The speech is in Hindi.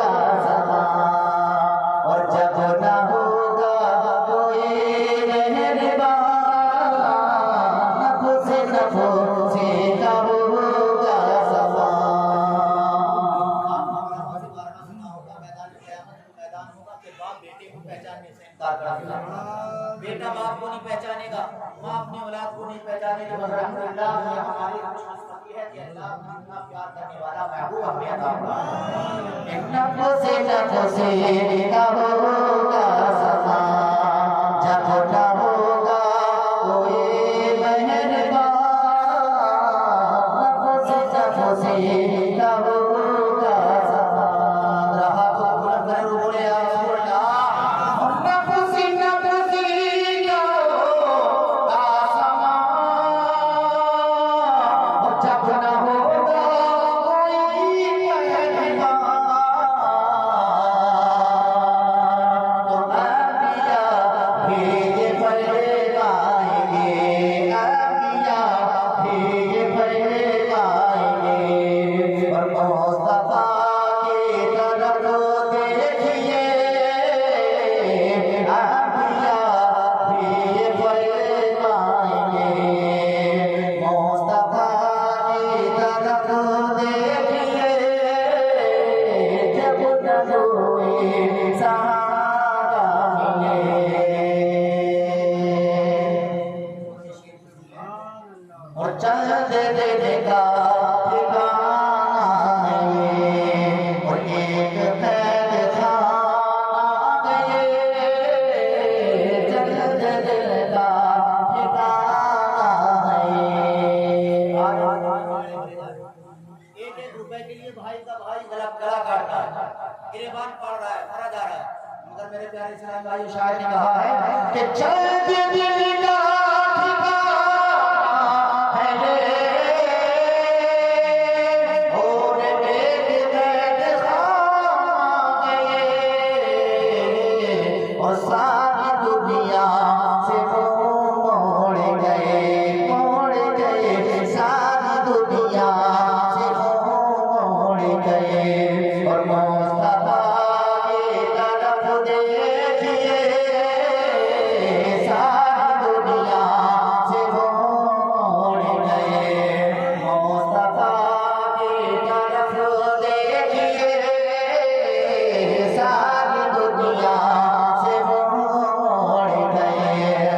होगा समा और जब न होगा कोई मेहरबान नफसे का होगा समा। बेटा बाप को नहीं पहचानेगा, माँ अपनी औलाद को नहीं पहचानेगी, मगर अल्लाह ये हमारी खुशकिस्मती है कि अल्लाह इतना प्यार करने वाला महबूब हमें अता फरमाए। नफसे का होगा समा जब न होगा कोई मेहरबान नफसे का होगा समा। रहा तो बुलंद कर बोले नफसी का होगा समा और जब न होगा कोई मेहरबान तो अंबिया भेजे फरमाएंगे, अंबिया भेजे फरमाएंगे और मुस्तफा की तरफ देखिए अंबिया भेजे फरमाएंगे, मुस्तफा की तरफ देखिए जब नबूए सहारा मिले और चंद दिन का ठिकाना ये और एक फैल खाना ये चंद दिन का ठिकाना ये। एक एक रुपए के लिए भाई का भाई गला काटता है, गिरबान पड़ रहा है, मारा जा रहा है, मगर मेरे प्यारे इस्लाम भाई शायर ने कहा है कि चंद दिन का ठिकाना है ये